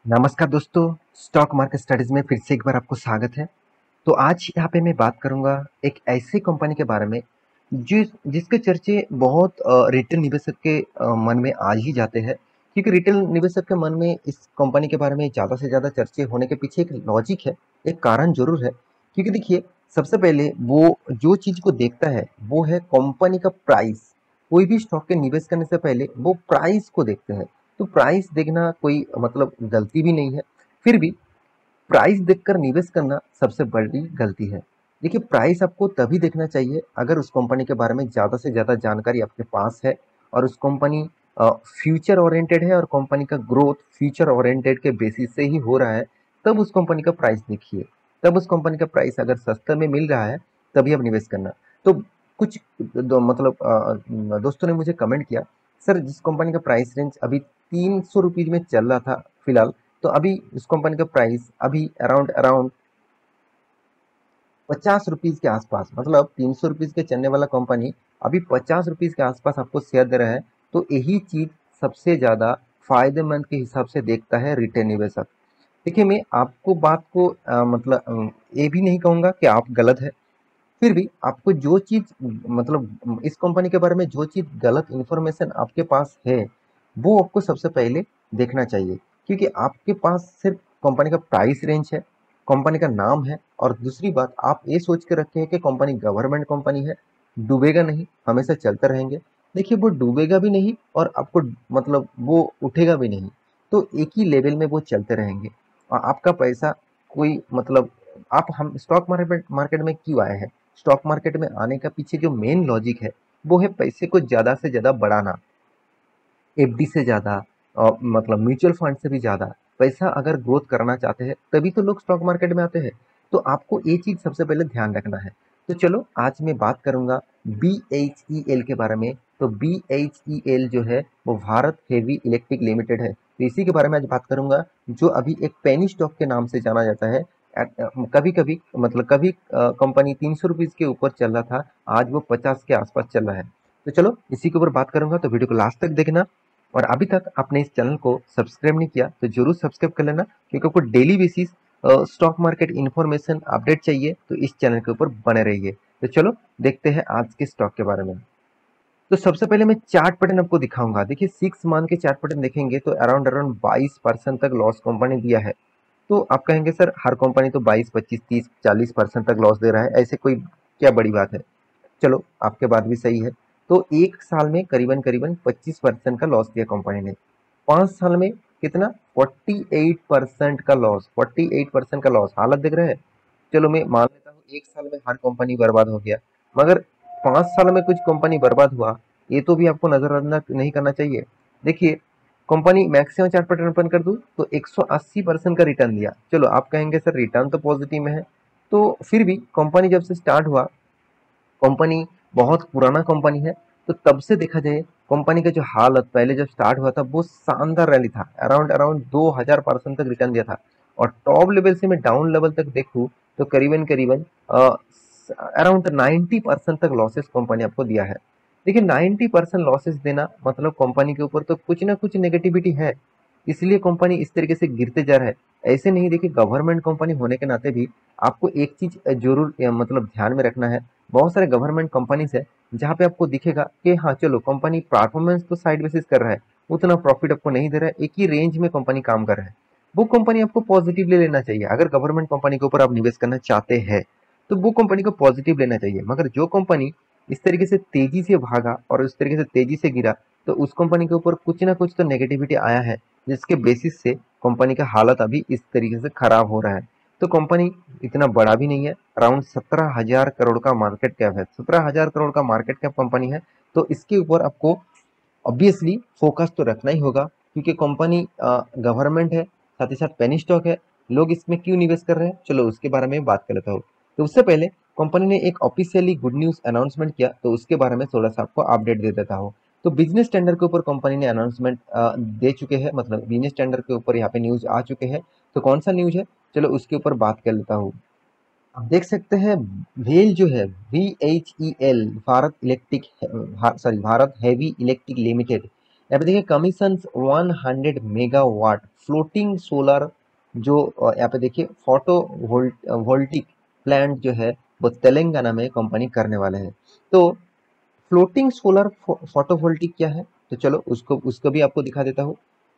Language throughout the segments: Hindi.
नमस्कार दोस्तों, स्टॉक मार्केट स्टडीज में फिर से एक बार आपको स्वागत है। तो आज यहाँ पे मैं बात करूँगा एक ऐसी कंपनी के बारे में जिसके चर्चे बहुत रिटेल निवेशक के मन में आज ही जाते हैं। क्योंकि रिटेल निवेशक के मन में इस कंपनी के बारे में ज़्यादा से ज़्यादा चर्चे होने के पीछे एक लॉजिक है, एक कारण ज़रूर है। क्योंकि देखिए, सबसे पहले वो जो चीज़ को देखता है वो है कंपनी का प्राइस। कोई भी स्टॉक के निवेश करने से पहले वो प्राइस को देखते हैं। तो प्राइस देखना कोई मतलब गलती भी नहीं है। फिर भी प्राइस देखकर निवेश करना सबसे बड़ी गलती है। देखिए, प्राइस आपको तभी देखना चाहिए अगर उस कंपनी के बारे में ज़्यादा से ज़्यादा जानकारी आपके पास है और उस कंपनी फ्यूचर ओरिएंटेड है और कंपनी का ग्रोथ फ्यूचर ओरिएंटेड के बेसिस से ही हो रहा है। तब उस कंपनी का प्राइस देखिए। तब उस कंपनी का प्राइस अगर सस्ते में मिल रहा है तभी आप निवेश करना। तो कुछ मतलब दोस्तों ने मुझे कमेंट किया, सर जिस कंपनी का प्राइस रेंज अभी 300 रुपीज में चल रहा था फिलहाल, तो अभी उस कंपनी का प्राइस अभी अराउंड अराउंड 50 रुपीज के आसपास, मतलब 300 रुपीज के चलने वाला कंपनी अभी 50 रुपीज के आसपास आपको शेयर दे रहा है। तो यही चीज सबसे ज्यादा फायदेमंद के हिसाब से देखता है रिटेल निवेशक। देखिए, मैं आपको बात को मतलब ये भी नहीं कहूंगा कि आप गलत है। फिर भी आपको जो चीज मतलब इस कंपनी के बारे में जो चीज गलत इन्फॉर्मेशन आपके पास है वो आपको सबसे पहले देखना चाहिए। क्योंकि आपके पास सिर्फ कंपनी का प्राइस रेंज है, कंपनी का नाम है, और दूसरी बात आप ये सोच के रखे हैं कि कंपनी गवर्नमेंट कंपनी है, डूबेगा नहीं, हमेशा चलते रहेंगे। देखिए, वो डूबेगा भी नहीं और आपको मतलब वो उठेगा भी नहीं। तो एक ही लेवल में वो चलते रहेंगे और आपका पैसा कोई मतलब आप हम स्टॉक मार्केट मार्केट में क्यों आए हैं? स्टॉक मार्केट में आने का पीछे जो मेन लॉजिक है वो है पैसे को ज्यादा से ज्यादा बढ़ाना। एफडी से ज़्यादा मतलब म्यूचुअल फंड से भी ज़्यादा पैसा अगर ग्रोथ करना चाहते हैं तभी तो लोग स्टॉक मार्केट में आते हैं। तो आपको ये चीज़ सबसे पहले ध्यान रखना है। तो चलो आज मैं बात करूंगा BHEL के बारे में। तो BHEL जो है वो भारत हेवी इलेक्ट्रिक लिमिटेड है। तो इसी के बारे में आज बात करूंगा, जो अभी एक पेनी स्टॉक के नाम से जाना जाता है। कभी कभी मतलब कभी कंपनी 300 रुपीज के ऊपर चल रहा था, आज वो 50 के आसपास चल रहा है। तो चलो इसी के ऊपर बात करूंगा, तो वीडियो को लास्ट तक देखना। और अभी तक आपने इस चैनल को सब्सक्राइब नहीं किया तो जरूर सब्सक्राइब कर लेना, क्योंकि आपको daily basis stock market information update चाहिए तो इस चैनल के ऊपर बने रहिए। तो चलो देखते हैं आज के स्टॉक के बारे में। तो सबसे पहले मैं चार्ट पैटर्न आपको दिखाऊंगा। देखिए, 6 मंथ के चार्ट पैटर्न देखेंगे तो अराउंड अराउंड 22% तक लॉस कंपनी दिया है। तो आप कहेंगे सर हर कंपनी तो 22 25 30 40% तक लॉस दे रहा है, ऐसे कोई क्या बड़ी बात है? चलो, आपके बात भी सही है। तो एक साल में करीबन करीबन 25% का लॉस दिया कंपनी ने। 5 साल में कितना? 48% का लॉस। 48% का लॉस, हालत देख रहे हैं। चलो मैं मान लेता हूँ एक साल में हर कंपनी बर्बाद हो गया, मगर 5 साल में कुछ कंपनी बर्बाद हुआ, ये तो भी आपको नजरअंदाज नहीं करना चाहिए। देखिए, company maximum chart pattern open कर दूं तो 180% का रिटर्न दिया। चलो आप कहेंगे सर रिटर्न तो पॉजिटिव में है, तो फिर भी कंपनी जब से स्टार्ट हुआ, कंपनी बहुत पुराना कंपनी है, तो तब से देखा जाए कंपनी का जो हालत पहले जब स्टार्ट हुआ था वो शानदार रैली था। अराउंड अराउंड 2000% तक रिटर्न दिया था। और टॉप लेवल से मैं डाउन लेवल तक देखूं तो करीबन करीबन अराउंड 90% तक लॉसेस कंपनी आपको दिया है। देखिए, 90% लॉसेस देना मतलब कंपनी के ऊपर तो कुछ ना कुछ नेगेटिविटी है, इसलिए कंपनी इस तरीके से गिरते जा रहा है। ऐसे नहीं, देखिए गवर्नमेंट कंपनी होने के नाते भी आपको एक चीज जरूर मतलब ध्यान में रखना है। बहुत सारे गवर्नमेंट कंपनीज है जहाँ पे आपको दिखेगा कि हाँ चलो कंपनी परफॉर्मेंस तो साइड बेसिस कर रहा है, उतना प्रॉफिट आपको नहीं दे रहा है, एक ही रेंज में कंपनी काम कर रहा है। वो कंपनी आपको पॉजिटिवली लेना चाहिए। अगर गवर्नमेंट कंपनी के ऊपर आप निवेश करना चाहते हैं तो वो कंपनी को पॉजिटिव लेना चाहिए। मगर जो कंपनी इस तरीके से तेजी से भागा और उस तरीके से तेजी से गिरा, तो उस कंपनी के ऊपर कुछ ना कुछ तो नेगेटिविटी आया है, जिसके बेसिस से कंपनी का हालत अभी इस तरीके से खराब हो रहा है। तो कंपनी इतना बड़ा भी नहीं है, अराउंड 17,000 करोड़ का मार्केट कैप है। 17,000 करोड़ का मार्केट कैप कंपनी है। तो इसके ऊपर आपको ऑब्वियसली फोकस तो रखना ही होगा, क्योंकि कंपनी गवर्नमेंट है, साथ ही साथ पेनी स्टॉक है। लोग इसमें क्यों निवेश कर रहे हैं, चलो उसके बारे में बात कर लेता हूँ। तो उससे पहले कंपनी ने एक ऑफिशियली गुड न्यूज अनाउंसमेंट किया, तो उसके बारे में थोड़ा सा आपको अपडेट दे देता हूँ। तो बिजनेस टेंडर के ऊपर कंपनी ने अनाउंसमेंट दे चुके हैं, मतलब बिजनेस टेंडर के ऊपर यहाँ पे न्यूज आ चुके हैं। तो कौन सा न्यूज है, चलो उसके ऊपर बात कर लेता हूँ। आप देख सकते हैं, भेल जो है VHEL, Bharat electric sorry Bharat heavy electric limited, यहाँ पे देखिए कमीशन 100 मेगावाट फ्लोटिंग सोलर, जो यहाँ पे देखिए फोटो वोल्टिक प्लांट जो है वो तेलंगाना में कंपनी करने वाले हैं। तो फ्लोटिंग सोलर फोटोवोल्टिक क्या है, तो चलो उसको उसको भी आपको दिखा देता हूँ।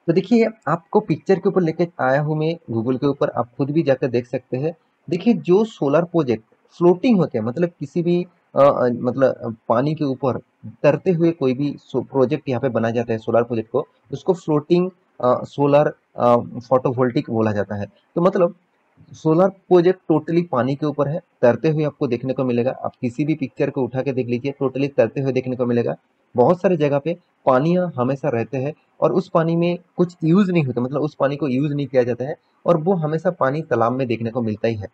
तो देखिए आपको पिक्चर के ऊपर लेके आया हूँ मैं गूगल के ऊपर, आप खुद भी जाकर देख सकते हैं। देखिए जो सोलर प्रोजेक्ट फ्लोटिंग होते हैं, मतलब किसी भी मतलब पानी के ऊपर तैरते हुए कोई भी प्रोजेक्ट यहाँ पे बना जाता है सोलर प्रोजेक्ट को, उसको फ्लोटिंग सोलर फोटोवोल्टिक बोला जाता है। तो मतलब सोलर प्रोजेक्ट टोटली पानी के ऊपर है, तैरते हुए आपको देखने को मिलेगा। आप किसी भी पिक्चर को उठा के देख लीजिए, टोटली तैरते हुए देखने को मिलेगा। बहुत सारे जगह पे पानियां हमेशा रहते हैं और उस पानी में कुछ यूज नहीं होता, मतलब उस पानी को यूज नहीं किया जाता है, और वो हमेशा पानी तालाब में देखने को मिलता ही है।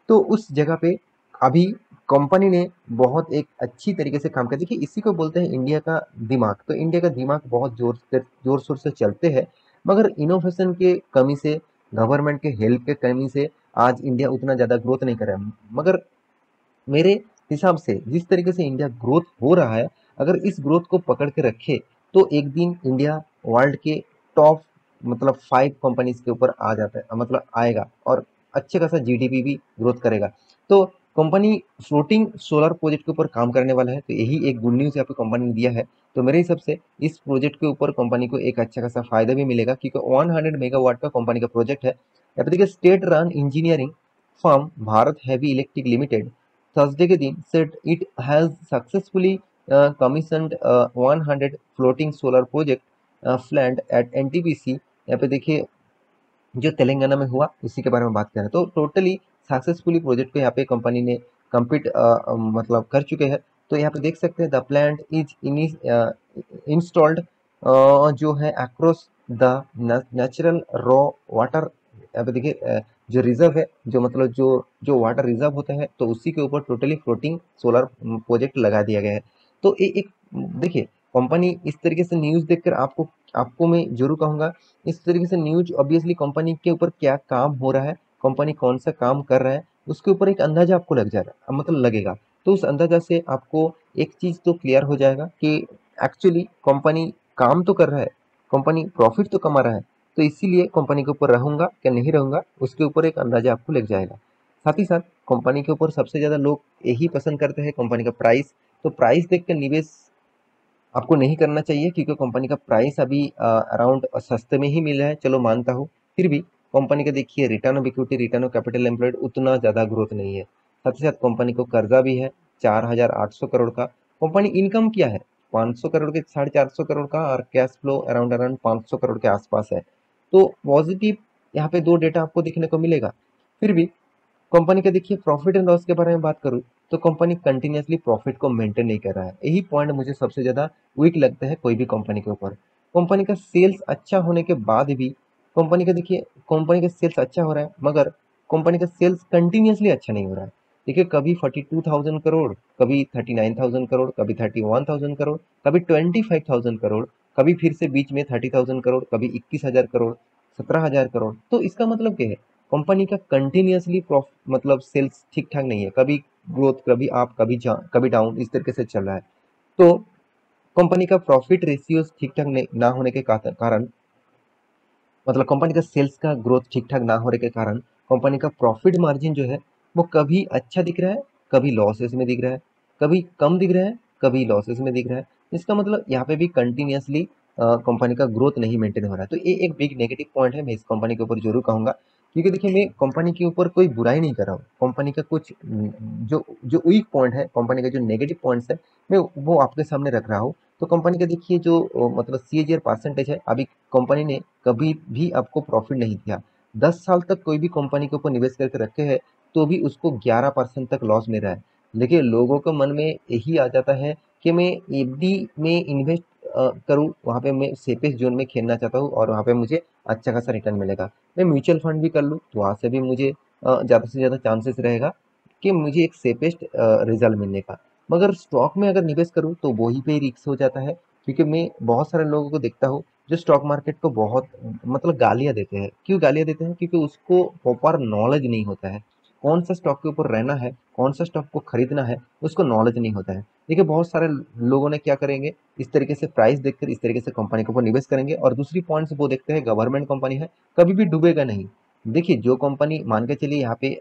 तो उस जगह पे अभी कंपनी ने बहुत एक अच्छी तरीके से काम किया। देखिए इसी को बोलते हैं इंडिया का दिमाग। तो इंडिया का दिमाग बहुत जोर शोर से चलते हैं, मगर इनोवेशन के कमी से, गवर्नमेंट के हेल्प के कमी से आज इंडिया उतना ज़्यादा ग्रोथ नहीं कर रहा है। मगर मेरे हिसाब से जिस तरीके से इंडिया ग्रोथ हो रहा है, अगर इस ग्रोथ को पकड़ के रखे तो एक दिन इंडिया वर्ल्ड के टॉप मतलब 5 कंपनीज के ऊपर आ जाता है, मतलब आएगा, और अच्छे खासा जीडीपी भी ग्रोथ करेगा। तो कंपनी फ्लोटिंग सोलर प्रोजेक्ट के ऊपर काम करने वाला है, तो यही एक गुड न्यूज़ यहाँ पे कंपनी ने दिया है। तो मेरे हिसाब से इस प्रोजेक्ट के ऊपर कंपनी को एक अच्छा खासा फायदा भी मिलेगा, क्योंकि 100 मेगावाट का कंपनी का प्रोजेक्ट है। यहाँ पे देखिए state run engineering firm Bharat heavy electric limited Thursday के दिन said it has successfully commissioned 100 floating solar project plant at NTPC. यहाँ पे देखिए जो तेलंगाना में हुआ उसी के बारे में बात करें, तो टोटली सक्सेसफुली प्रोजेक्ट को यहाँ पे कंपनी ने कंप्लीट मतलब कर चुके हैं। तो यहाँ पे देख सकते हैं द प्लांट इज इंस्टॉल्ड जो है across the natural raw water. यहाँ पे देखिए जो रिजर्व है, जो मतलब जो जो वाटर रिजर्व होता है, तो उसी के ऊपर टोटली फ्लोटिंग सोलर प्रोजेक्ट लगा दिया गया है। तो एक देखिए कंपनी इस तरीके से न्यूज़ देखकर आपको आपको मैं जरूर कहूँगा, इस तरीके से न्यूज ऑब्वियसली कंपनी के ऊपर क्या काम हो रहा है, कंपनी कौन सा काम कर रहा है, उसके ऊपर एक अंदाजा आपको लग जाएगा, मतलब लगेगा। तो उस अंदाजा से आपको एक चीज तो क्लियर हो जाएगा कि एक्चुअली कंपनी काम तो कर रहा है, कंपनी प्रॉफिट तो कमा रहा है। तो इसीलिए कंपनी के ऊपर रहूंगा क्या नहीं रहूंगा, उसके ऊपर एक अंदाजा आपको लग जाएगा। साथ ही साथ कंपनी के ऊपर सबसे ज्यादा लोग यही पसंद करते हैं कंपनी का प्राइस। तो प्राइस देख कर निवेश आपको नहीं करना चाहिए, क्योंकि कंपनी का प्राइस अभी अराउंड सस्ते में ही मिल रहा है, चलो मानता हूँ। फिर भी कंपनी का देखिए return of equity, return of capital employed उतना ज़्यादा ग्रोथ नहीं है। साथ ही साथ कंपनी को कर्जा भी है 4,800 करोड़ का। कंपनी इनकम क्या है 500 करोड़ के 450 करोड़ का, और cash flow around around 500 crore के आसपास है। तो पॉजिटिव यहाँ पे दो डेटा आपको देखने को मिलेगा। फिर भी कंपनी का देखिए प्रॉफिट एंड लॉस के बारे में बात करूँ, तो कंपनी कंटिन्यूअसली प्रॉफिट को मेंटेन नहीं कर रहा है। यही पॉइंट मुझे सबसे ज़्यादा वीक लगता है कोई भी कंपनी के ऊपर। कंपनी का सेल्स अच्छा होने के बाद भी कंपनी का देखिए कंपनी का सेल्स अच्छा हो रहा है, मगर कंपनी का सेल्स कंटिन्यूअसली अच्छा नहीं हो रहा है। देखिए कभी 42,000 करोड़, कभी 39,000 करोड़, कभी 31,000 करोड़, कभी 25,000 करोड़, कभी फिर से बीच में 30,000 करोड़, कभी 21,000 करोड़, 17,000 करोड़। तो इसका मतलब क्या है, कंपनी का कंटिन्यूअसली मतलब सेल्स ठीक ठाक नहीं है, कभी ग्रोथ, कभी आप कभी कभी डाउन, इस तरीके से चल रहा है। तो कंपनी का प्रॉफिट रेशियोज ठीक ठाक ना होने के कारण, मतलब कंपनी का सेल्स का ग्रोथ ठीक ठाक ना होने के कारण कंपनी का प्रॉफिट मार्जिन जो है वो कभी अच्छा दिख रहा है, कभी लॉसेस में दिख रहा है, कभी कम दिख रहा है, कभी लॉसेस में दिख रहा है। इसका मतलब यहाँ पे भी कंटिन्यूअसली कंपनी का ग्रोथ नहीं मेंटेन हो रहा है। तो ये एक बिग नेगेटिव पॉइंट है, मैं इस कंपनी के ऊपर जरूर कहूंगा। क्योंकि देखिए मैं कंपनी के ऊपर कोई बुराई नहीं कर रहा हूँ, कंपनी का कुछ जो जो वीक पॉइंट है, कंपनी का जो नेगेटिव पॉइंट्स है, मैं वो आपके सामने रख रहा हूँ। तो कंपनी का देखिए जो मतलब सीएजीआर परसेंटेज है, अभी कंपनी ने कभी भी आपको प्रॉफिट नहीं दिया। 10 साल तक कोई भी कंपनी के ऊपर निवेश करके रखे हैं, तो भी उसको 11% तक लॉस मिल रहा है। देखिए लोगों के मन में यही आ जाता है कि मैं एफडी में इन्वेस्ट करूं, वहां पे मैं सेफेस्ट जोन में खेलना चाहता हूं और वहां पे मुझे अच्छा खासा रिटर्न मिलेगा। मैं म्यूचुअल फंड भी कर लूं तो वहां से भी मुझे ज़्यादा से ज़्यादा चांसेस रहेगा कि मुझे एक सेफेस्ट रिजल्ट मिलने का। मगर स्टॉक में अगर निवेश करूं तो वही पे रिस्क हो जाता है, क्योंकि मैं बहुत सारे लोगों को देखता हूँ जो स्टॉक मार्केट को बहुत मतलब गालियां देते हैं। क्यों गालियां देते हैं? क्योंकि उसको प्रॉपर नॉलेज नहीं होता है। कौन सा स्टॉक के ऊपर रहना है, कौन सा स्टॉक को खरीदना है, उसको नॉलेज नहीं होता है। देखिए बहुत सारे लोगों ने क्या करेंगे, इस तरीके से प्राइस देखकर इस तरीके से कंपनी के ऊपर निवेश करेंगे, और दूसरी पॉइंट्स वो देखते हैं गवर्नमेंट कंपनी है, कभी भी डूबेगा नहीं। देखिए जो कंपनी मान के चलिए यहाँ पे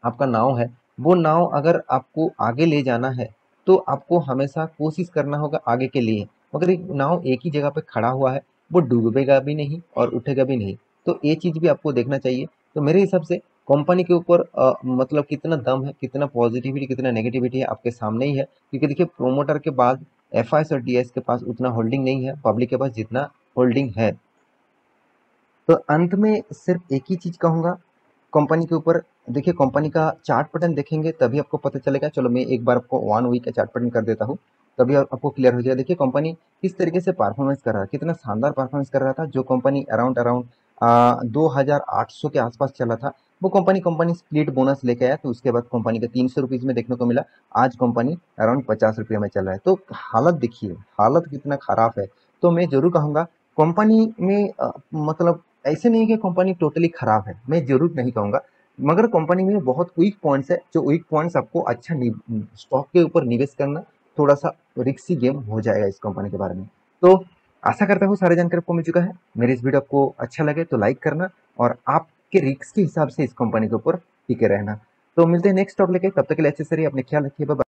आपका नाव है, वो नाव अगर आपको आगे ले जाना है तो आपको हमेशा कोशिश करना होगा आगे के लिए। मगर एक नाव एक ही जगह पे खड़ा हुआ है, वो डूबेगा भी नहीं और उठेगा भी नहीं। तो ये चीज भी आपको देखना चाहिए। तो मेरे हिसाब से कंपनी के ऊपर मतलब कितना दम है, कितना पॉजिटिविटी, कितना नेगेटिविटी है, आपके सामने ही है। क्योंकि देखिए प्रोमोटर के बाद एफआईएस और डीएस के पास उतना होल्डिंग नहीं है, पब्लिक के पास जितना होल्डिंग है। तो अंत में सिर्फ एक ही चीज कहूंगा कंपनी के ऊपर। देखिए कंपनी का चार्ट पैटर्न देखेंगे तभी आपको पता चलेगा। चलो मैं एक बार आपको 1 वीक का चार्ट पैटर्न कर देता हूँ, तभी आपको क्लियर हो जाएगा। देखिए कंपनी किस तरीके से परफॉर्मेंस कर रहा है, कितना शानदार परफॉर्मेंस कर रहा था। जो कंपनी अराउंड अराउंड 2800 के आसपास चला था, वो कंपनी स्प्लिट बोनस लेके आया, तो उसके बाद कंपनी का 300 रुपीज में देखने को मिला। आज कंपनी अराउंड 50 रुपये में चल रहा है। तो हालत देखिए, हालत कितना खराब है। तो मैं जरूर कहूंगा कंपनी में मतलब ऐसे नहीं कि कंपनी टोटली खराब है, मैं जरूर नहीं कहूंगा। मगर कंपनी में बहुत वीक पॉइंट्स है, जो वीक पॉइंट्स आपको अच्छा स्टॉक के ऊपर निवेश करना थोड़ा सा रिस्की गेम हो जाएगा इस कंपनी के बारे में। तो आशा करता हूँ सारी जानकारी आपको मिल चुका है। मेरे इस वीडियो आपको अच्छा लगे तो लाइक करना, और आपके रिस्क के हिसाब से इस कंपनी के ऊपर टिके रहना। तो मिलते हैं नेक्स्ट टॉप लेके, तब तक के लिए अच्छे से रहिए, अपने ख्याल रखिए, बाय।